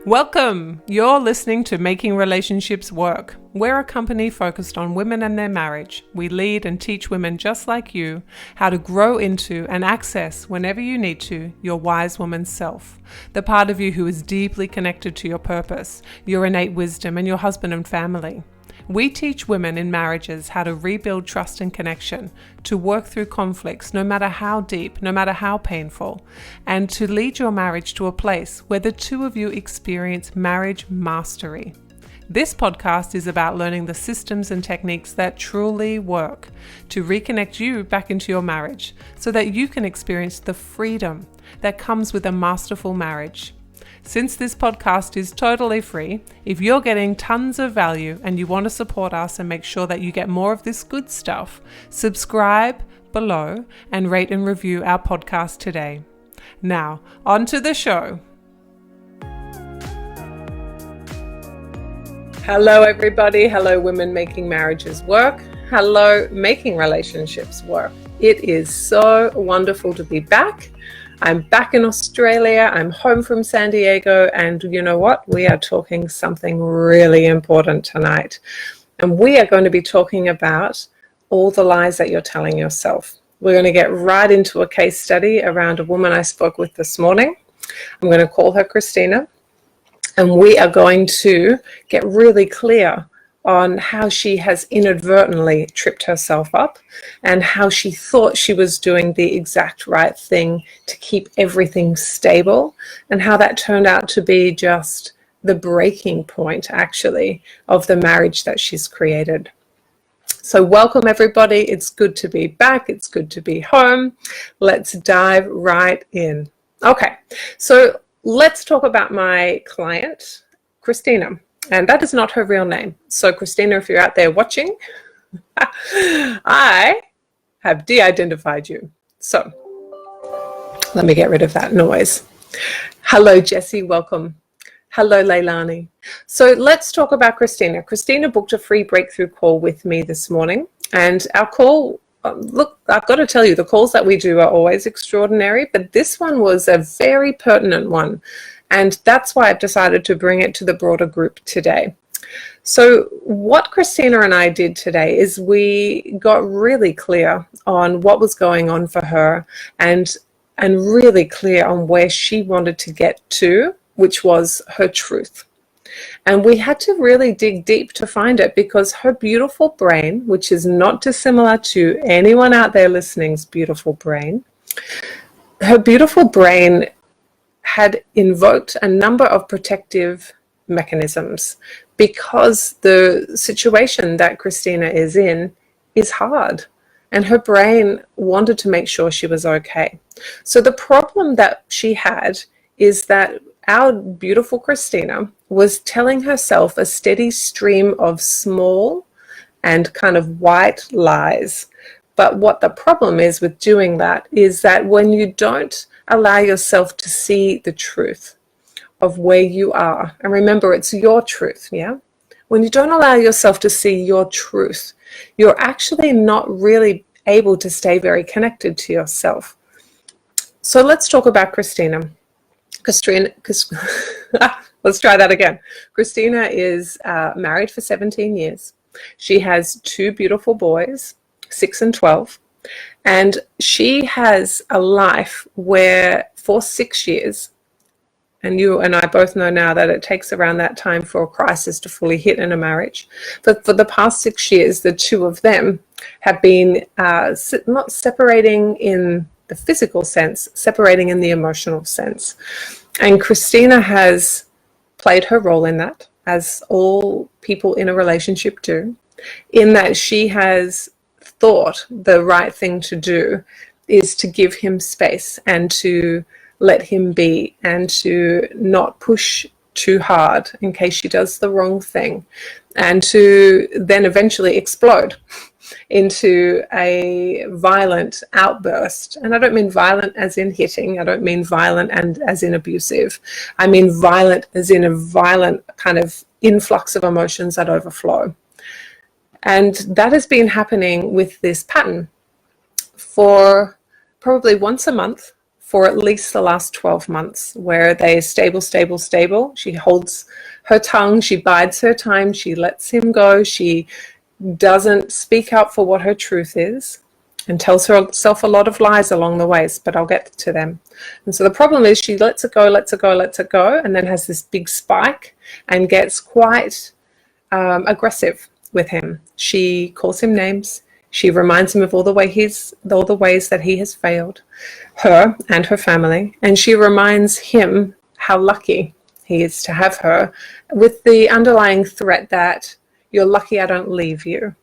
Welcome! You're listening to Making Relationships Work. We're a company focused on women and their marriage. We lead and teach women just like you how to grow into and access, whenever you need to, your wise woman self. The part of you who is deeply connected to your purpose, your innate wisdom, and your husband and family. We teach women in marriages how to rebuild trust and connection, to work through conflicts no matter how deep, no matter how painful, and to lead your marriage to a place where the two of you experience marriage mastery. This podcast is about learning the systems and techniques that truly work to reconnect you back into your marriage so that you can experience the freedom that comes with a masterful marriage. Since this podcast is totally free, if you're getting tons of value and you want to support us and make sure that you get more of this good stuff, subscribe below and rate and review our podcast today. Now, on to the show. Hello, everybody. Hello, women making marriages work. Hello, making relationships work. It is so wonderful to be back. I'm back in Australia, I'm home from San Diego, and you know what? We are talking something really important tonight. And we are going to be talking about all the lies that you're telling yourself. We're going to get right into a case study around a woman I spoke with this morning. I'm going to call her Christina, and we are going to get really clear on how she has inadvertently tripped herself up and how she thought she was doing the exact right thing to keep everything stable, and how that turned out to be just the breaking point, actually, of the marriage that she's created. So welcome, everybody. It's good to be back. It's good to be home. Let's dive right in. Okay, so let's talk about my client, Christina. And that is not her real name. So Christina, if you're out there watching, I have de-identified you. So let me get rid of that noise. Hello, Jessie. Welcome. Hello, Leilani. So let's talk about Christina. Christina booked a free breakthrough call with me this morning. And our call, look, I've got to tell you, the calls that we do are always extraordinary, but this one was a very pertinent one. And that's why I've decided to bring it to the broader group today. So what Christina and I did today is we got really clear on what was going on for her and really clear on where she wanted to get to, which was her truth. And we had to really dig deep to find it, because her beautiful brain, which is not dissimilar to anyone out there listening's beautiful brain, her beautiful brain had invoked a number of protective mechanisms because the situation that Christina is in is hard, and her brain wanted to make sure she was okay. So the problem that she had is that our beautiful Christina was telling herself a steady stream of small and kind of white lies. But what the problem is with doing that is that when you don't allow yourself to see the truth of where you are, and remember, it's your truth, yeah? When you don't allow yourself to see your truth, you're actually not really able to stay very connected to yourself. So let's talk about Christina. Let's try that again. Christina is married for 17 years. She has two beautiful boys, 6 and 12. And she has a life where for 6 years, and you and I both know now that it takes around that time for a crisis to fully hit in a marriage. But for the past 6 years, the two of them have been not separating in the physical sense, separating in the emotional sense. And Christina has played her role in that, as all people in a relationship do, in that she has thought the right thing to do is to give him space and to let him be and to not push too hard in case she does the wrong thing, and to then eventually explode into a violent outburst. And I don't mean violent as in hitting. I don't mean violent and as in abusive. I mean violent as in a violent kind of influx of emotions that overflow. And that has been happening with this pattern for probably once a month for at least the last 12 months, where they're stable, stable, stable. She holds her tongue, she bides her time, she lets him go, she doesn't speak up for what her truth is, and tells herself a lot of lies along the ways, but I'll get to them. And so the problem is she lets it go, lets it go, lets it go, and then has this big spike and gets quite aggressive with him. She calls him names. She reminds him of all the ways that he has failed her and her family, and she reminds him how lucky he is to have her, with the underlying threat that you're lucky I don't leave you.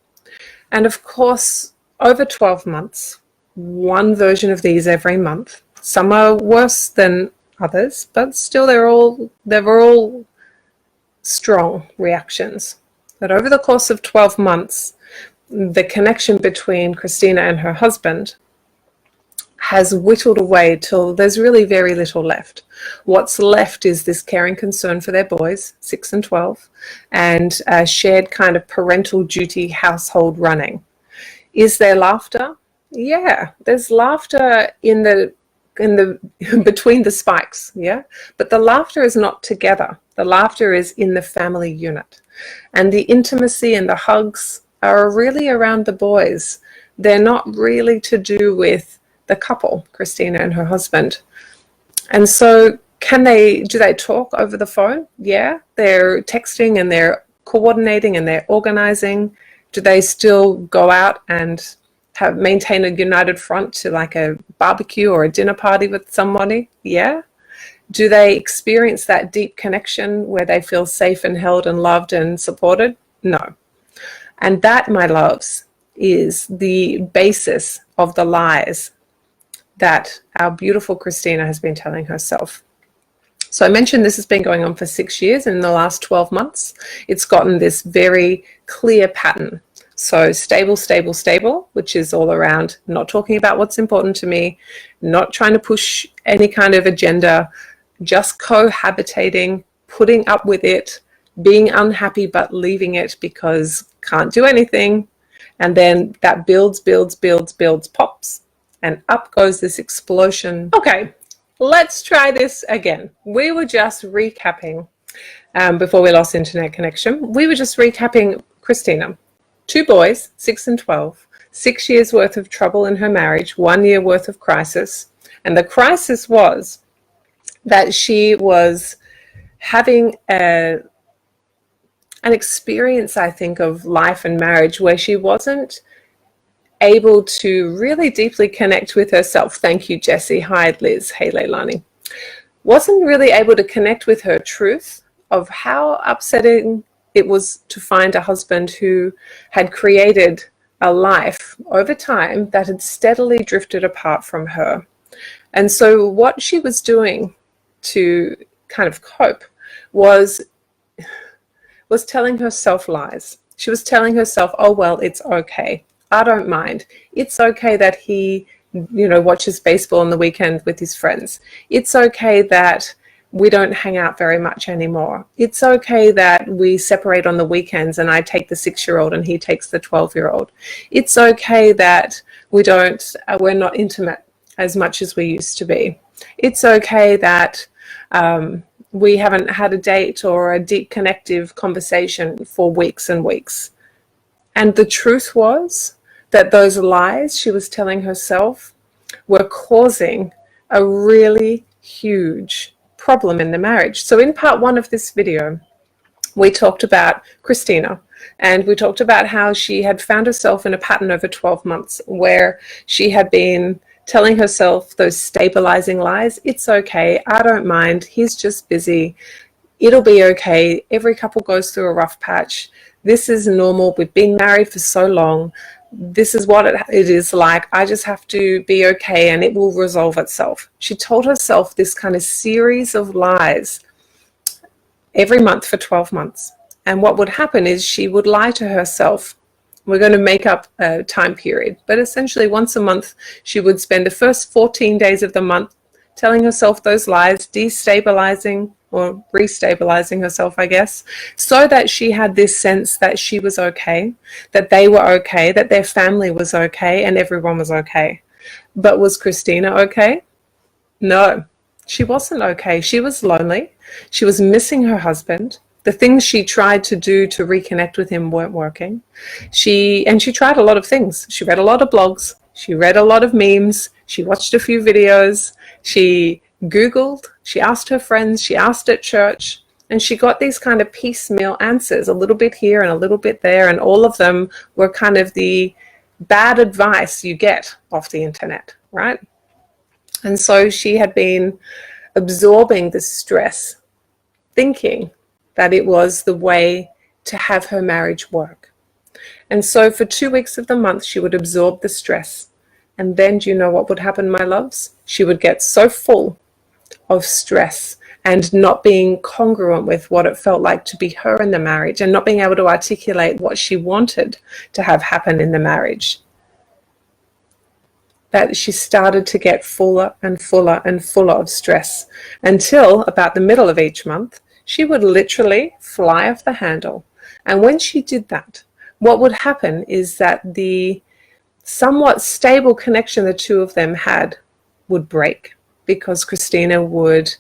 And of course, over 12 months, one version of these every month. Some are worse than others, but still they were all strong reactions. But over the course of 12 months, the connection between Christina and her husband has whittled away till there's really very little left. What's left is this caring concern for their boys, 6 and 12, and a shared kind of parental duty household running. Is there laughter? Yeah, there's laughter in the between the spikes, yeah? But the laughter is not together. The laughter is in the family unit. And the intimacy and the hugs are really around the boys. They're not really to do with the couple, Christina and her husband. And so do they talk over the phone? Yeah, they're texting and they're coordinating and they're organizing. Do they still go out and maintain a united front to like a barbecue or a dinner party with somebody? Yeah. Do they experience that deep connection where they feel safe and held and loved and supported? No. And that, my loves, is the basis of the lies that our beautiful Christina has been telling herself. So I mentioned this has been going on for 6 years. In the last 12 months, it's gotten this very clear pattern. So stable, stable, stable, which is all around not talking about what's important to me, not trying to push any kind of agenda, just cohabitating, putting up with it, being unhappy but leaving it because can't do anything. And then that builds, pops, and up goes this explosion. Okay, let's try this again. We were just recapping, before we lost internet connection, we were just recapping Christina. 2 boys, 6 and 12, 6 years worth of trouble in her marriage, 1 year worth of crisis. And the crisis was that she was having an experience, I think, of life and marriage where she wasn't able to really deeply connect with herself. Thank you, Jessie. Hi, Liz. Hey, Leilani. Wasn't really able to connect with her truth of how upsetting it was to find a husband who had created a life over time that had steadily drifted apart from her. And so what she was doing to kind of cope was telling herself lies. She was telling herself, oh, well, it's okay. I don't mind. It's okay that he, watches baseball on the weekend with his friends. It's okay that we don't hang out very much anymore. It's okay that we separate on the weekends and I take the 6-year-old and he takes the 12-year-old. It's okay that we're not intimate as much as we used to be. It's okay that we haven't had a date or a deep connective conversation for weeks and weeks. And the truth was that those lies she was telling herself were causing a really huge problem in the marriage. So in part 1 of this video, we talked about Christina, and we talked about how she had found herself in a pattern over 12 months where she had been telling herself those stabilizing lies. It's okay. I don't mind. He's just busy. It'll be okay. Every couple goes through a rough patch. This is normal. We've been married for so long. This is what it is like. I just have to be okay and it will resolve itself. She told herself this kind of series of lies every month for 12 months. And what would happen is she would lie to herself. We're going to make up a time period, but essentially once a month, she would spend the first 14 days of the month telling herself those lies, destabilizing or restabilizing herself, I guess, so that she had this sense that she was okay, that they were okay, that their family was okay, and everyone was okay. But was Christina okay? No, she wasn't okay. She was lonely. She was missing her husband. The things she tried to do to reconnect with him weren't working. She tried a lot of things. She read a lot of blogs. She read a lot of memes. She watched a few videos. She Googled. She asked her friends. She asked at church. And she got these kind of piecemeal answers, a little bit here and a little bit there. And all of them were kind of the bad advice you get off the internet, right? And so she had been absorbing the stress, thinking that it was the way to have her marriage work. And so for 2 weeks of the month, she would absorb the stress. And then do you know what would happen, my loves? She would get so full of stress and not being congruent with what it felt like to be her in the marriage and not being able to articulate what she wanted to have happen in the marriage, that she started to get fuller and fuller and fuller of stress until about the middle of each month, she would literally fly off the handle. And when she did that, what would happen is that the somewhat stable connection the two of them had would break, because Christina would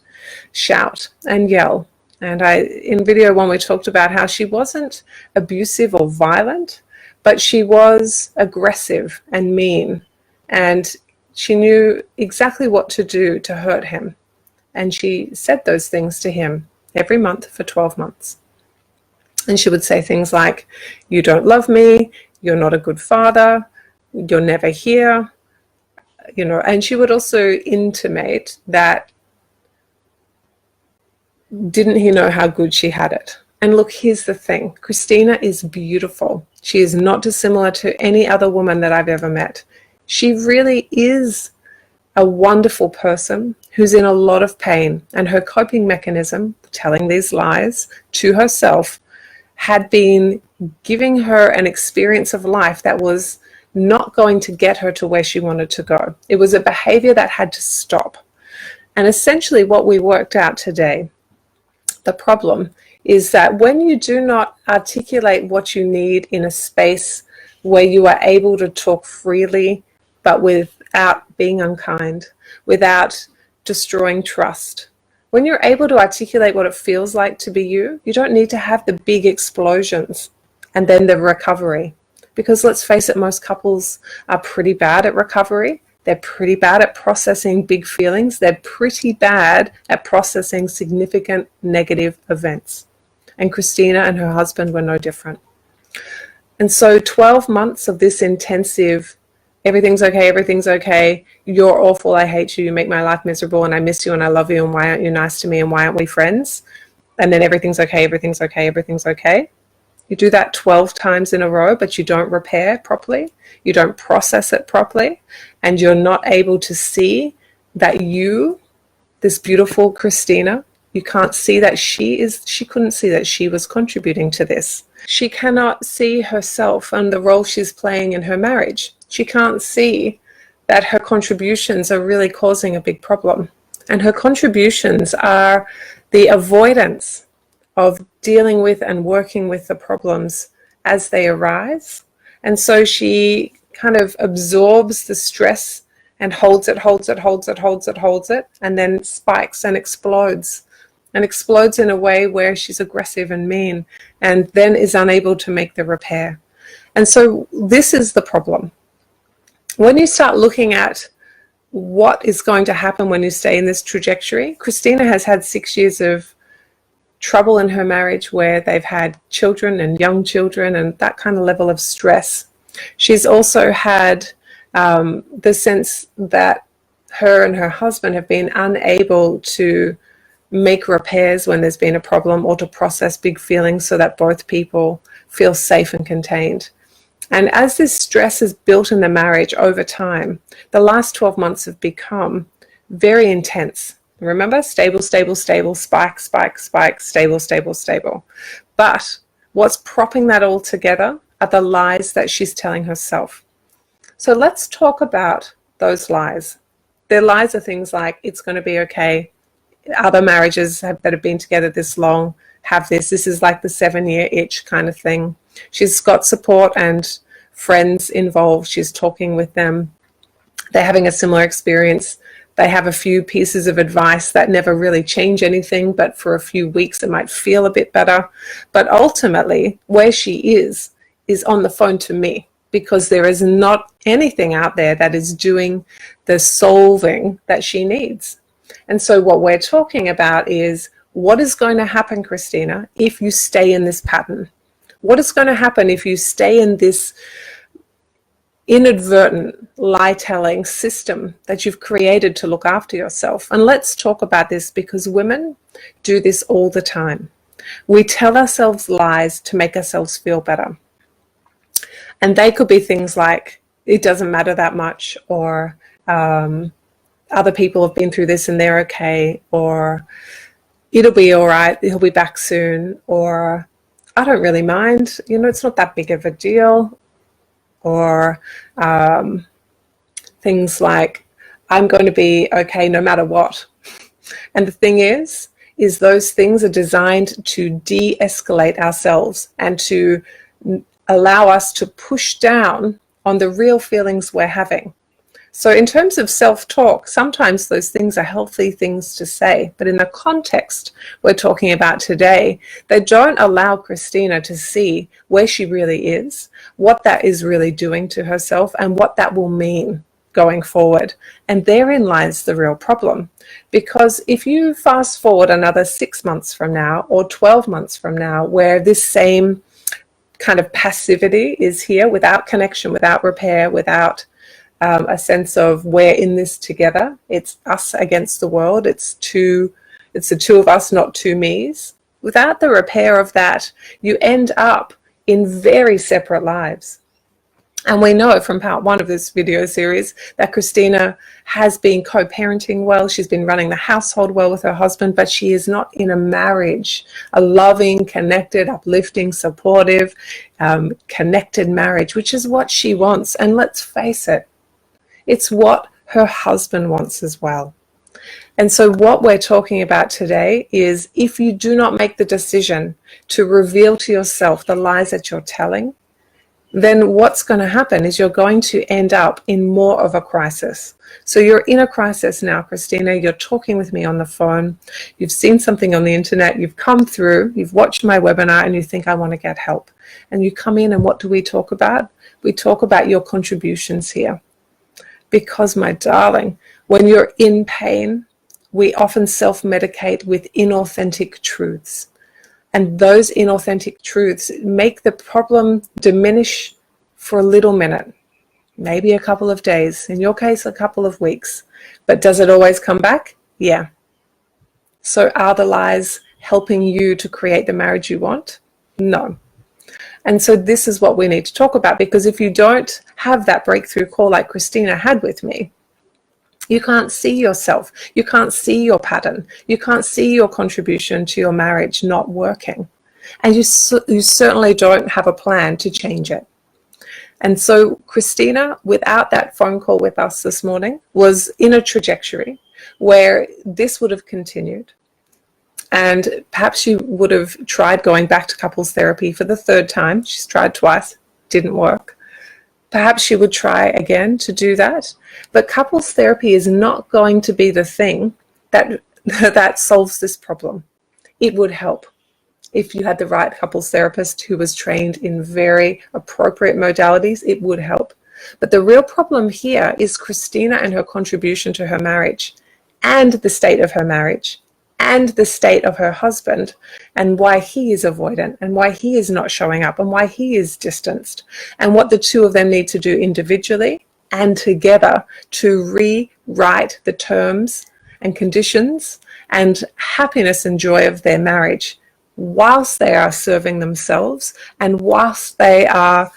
shout and yell. And in video one, we talked about how she wasn't abusive or violent, but she was aggressive and mean. And she knew exactly what to do to hurt him. And she said those things to him every month for 12 months. And she would say things like, "You don't love me, you're not a good father, you're never here," and she would also intimate that didn't he know how good she had it? And look, here's the thing. Christina is beautiful. She is not dissimilar to any other woman that I've ever met. She really is a wonderful person who's in a lot of pain. And her coping mechanism, telling these lies to herself, had been giving her an experience of life that was not going to get her to where she wanted to go. It was a behavior that had to stop. And essentially what we worked out today, the problem is that when you do not articulate what you need in a space where you are able to talk freely, but without being unkind, without destroying trust, when you're able to articulate what it feels like to be you, you don't need to have the big explosions and then the recovery. Because let's face it, most couples are pretty bad at recovery. They're pretty bad at processing big feelings. They're pretty bad at processing significant negative events. And Christina and her husband were no different. And so 12 months of this intensive, everything's okay, you're awful, I hate you, you make my life miserable, and I miss you, and I love you, and why aren't you nice to me, and why aren't we friends? And then everything's okay. You do that 12 times in a row, but you don't repair properly, you don't process it properly, and you're not able to see that you, this beautiful Christina, you can't see that she couldn't see that she was contributing to this. She cannot see herself and the role she's playing in her marriage. She can't see that her contributions are really causing a big problem. And her contributions are the avoidance of dealing with and working with the problems as they arise. And so she kind of absorbs the stress and holds it, and then spikes and explodes in a way where she's aggressive and mean, and then is unable to make the repair. And so this is the problem. When you start looking at what is going to happen when you stay in this trajectory, Christina has had 6 years of trouble in her marriage where they've had children and young children and that kind of level of stress. She's also had the sense that her and her husband have been unable to make repairs when there's been a problem, or to process big feelings so that both people feel safe and contained. And as this stress is built in the marriage over time, the last 12 months have become very intense. Remember, stable, spike, stable. But what's propping that all together are the lies that she's telling herself. So let's talk about those lies. Their lies are things like, it's going to be okay. Other marriages that have been together this long have this. This is like the 7-year itch kind of thing. She's got support and friends involved. She's talking with them. They're having a similar experience. They have a few pieces of advice that never really change anything, but for a few weeks it might feel a bit better. But ultimately, where she is on the phone to me, because there is not anything out there that is doing the solving that she needs. And so what we're talking about is, what is going to happen, Christina, if you stay in this pattern? What is going to happen if you stay in this inadvertent lie-telling system that you've created to look after yourself? And let's talk about this, because women do this all the time. We tell ourselves lies to make ourselves feel better. And they could be things like, it doesn't matter that much, or other people have been through this and they're okay, or it'll be all right, he'll be back soon, or I don't really mind, it's not that big of a deal, or things like, I'm going to be okay no matter what. And the thing is those things are designed to de-escalate ourselves and to allow us to push down on the real feelings we're having. So in terms of self-talk, sometimes those things are healthy things to say, but in the context we're talking about today, they don't allow Christina to see where she really is, what that is really doing to herself, and what that will mean going forward. And therein lies the real problem. Because if you fast forward another 6 months from now or 12 months from now, where this same kind of passivity is here, without connection, without repair, without a sense of we're in this together, it's us against the world, it's the two of us, not two me's. Without the repair of that, you end up in very separate lives. And we know from part 1 of this video series that Christina has been co-parenting well, she's been running the household well with her husband, but she is not in a marriage, a loving, connected, uplifting, supportive, connected marriage, which is what she wants. And let's face it, it's what her husband wants as well. And so what we're talking about today is, if you do not make the decision to reveal to yourself the lies that you're telling, then what's going to happen is you're going to end up in more of a crisis. So you're in a crisis now, Christina. You're talking with me on the phone. You've seen something on the internet. You've come through. You've watched my webinar and you think, I want to get help. And you come in and what do we talk about? We talk about your contributions here. Because, my darling, when you're in pain, we often self-medicate with inauthentic truths. And those inauthentic truths make the problem diminish for a little minute, maybe a couple of days, in your case, a couple of weeks. But does it always come back? Yeah. So are the lies helping you to create the marriage you want? No. And so this is what we need to talk about, because if you don't have that breakthrough call like Christina had with me, you can't see yourself. You can't see your pattern. You can't see your contribution to your marriage not working. And you certainly don't have a plan to change it. And so Christina, without that phone call with us this morning, was in a trajectory where this would have continued. And perhaps she would have tried going back to couples therapy for the 3rd time. She's tried twice, didn't work. Perhaps she would try again to do that. But couples therapy is not going to be the thing that solves this problem. It would help if you had the right couples therapist who was trained in very appropriate modalities. It would help. But the real problem here is Christina and her contribution to her marriage, and the state of her marriage, and the state of her husband, and why he is avoidant, and why he is not showing up, and why he is distanced, and what the two of them need to do individually and together to rewrite the terms and conditions and happiness and joy of their marriage, whilst they are serving themselves and whilst they are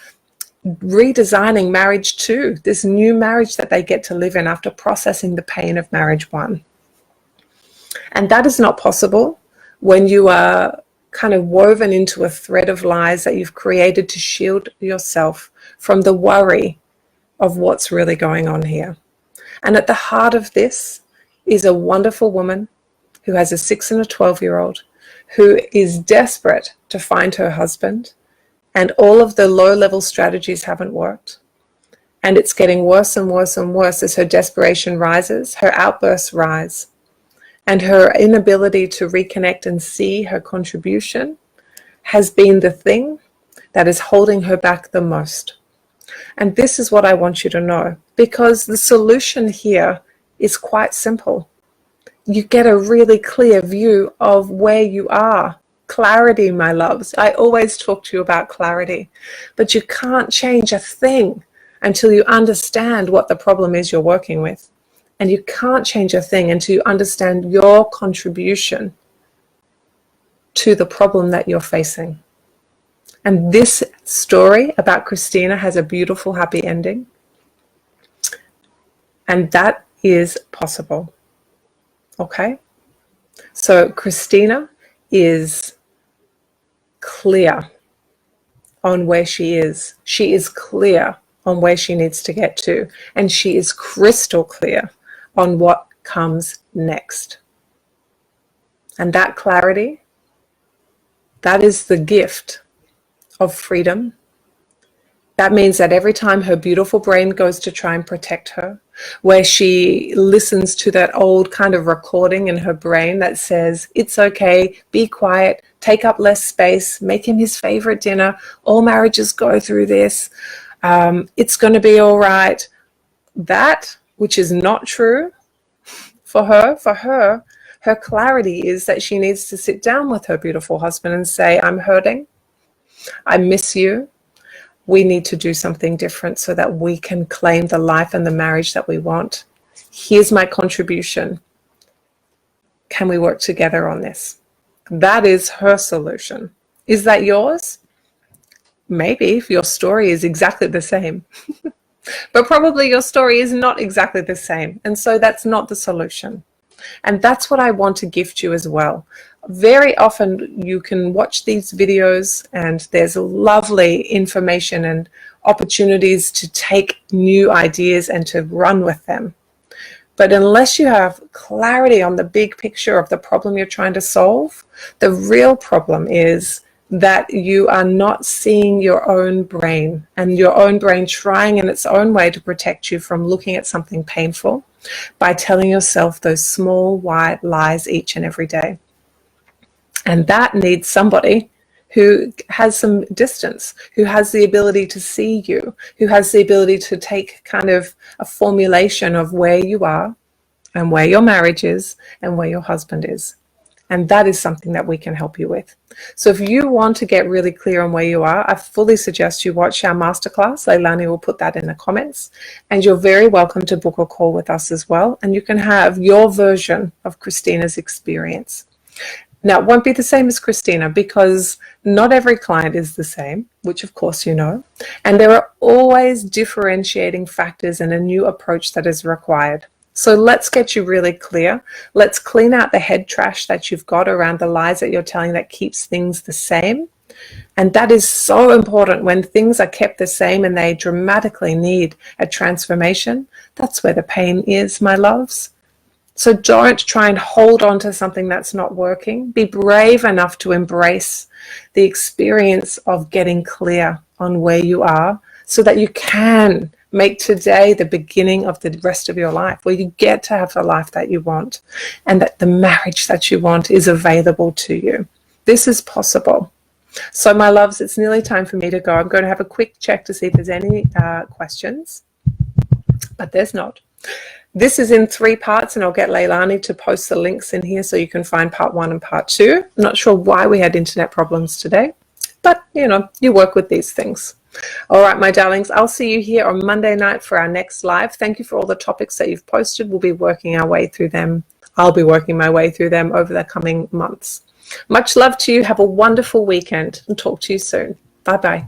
redesigning marriage 2, this new marriage that they get to live in after processing the pain of marriage 1. And that is not possible when you are kind of woven into a thread of lies that you've created to shield yourself from the worry of what's really going on here. And at the heart of this is a wonderful woman who has a 6 and a 12-year-old who is desperate to find her husband, and all of the low-level strategies haven't worked. And it's getting worse and worse and worse as her desperation rises, her outbursts rise, and her inability to reconnect and see her contribution has been the thing that is holding her back the most. And this is what I want you to know, because the solution here is quite simple. You get a really clear view of where you are. Clarity, my loves. I always talk to you about clarity, but you can't change a thing until you understand what the problem is you're working with. And you can't change a thing until you understand your contribution to the problem that you're facing. And this story about Christina has a beautiful, happy ending. And that is possible. Okay? So Christina is clear on where she is. She is clear on where she needs to get to. And she is crystal clear on what comes next. And that clarity, that is the gift of freedom. That means that every time her beautiful brain goes to try and protect her, where she listens to that old kind of recording in her brain that says, it's okay, be quiet, take up less space, make him his favorite dinner, all marriages go through this, it's going to be all right. That, which is not true for her, her clarity is that she needs to sit down with her beautiful husband and say, I'm hurting, I miss you. We need to do something different so that we can claim the life and the marriage that we want. Here's my contribution. Can we work together on this? That is her solution. Is that yours? Maybe, if your story is exactly the same. But probably your story is not exactly the same. And so that's not the solution. And that's what I want to gift you as well. Very often you can watch these videos and there's lovely information and opportunities to take new ideas and to run with them. But unless you have clarity on the big picture of the problem you're trying to solve, the real problem is that you are not seeing your own brain, and your own brain trying in its own way to protect you from looking at something painful by telling yourself those small white lies each and every day. And that needs somebody who has some distance, who has the ability to see you, who has the ability to take kind of a formulation of where you are and where your marriage is and where your husband is. And that is something that we can help you with. So if you want to get really clear on where you are, I fully suggest you watch our masterclass. Leilani will put that in the comments. And you're very welcome to book a call with us as well. And you can have your version of Christina's experience. Now, it won't be the same as Christina because not every client is the same, which of course you know. And there are always differentiating factors and a new approach that is required. So let's get you really clear. Let's clean out the head trash that you've got around the lies that you're telling that keeps things the same. And that is so important when things are kept the same and they dramatically need a transformation. That's where the pain is, my loves. So don't try and hold on to something that's not working. Be brave enough to embrace the experience of getting clear on where you are so that you can make today the beginning of the rest of your life, where you get to have the life that you want and that the marriage that you want is available to you. This is possible. So my loves, it's nearly time for me to go. I'm going to have a quick check to see if there's any questions, but there's not. This is in 3 parts, and I'll get Leilani to post the links in here so you can find part 1 and part 2. I'm not sure why we had internet problems today, but you know, you work with these things. All right, my darlings, I'll see you here on Monday night for our next live. Thank you for all the topics that you've posted. We'll be working our way through them. I'll be working my way through them over the coming months. Much love to you. Have a wonderful weekend and talk to you soon. Bye-bye.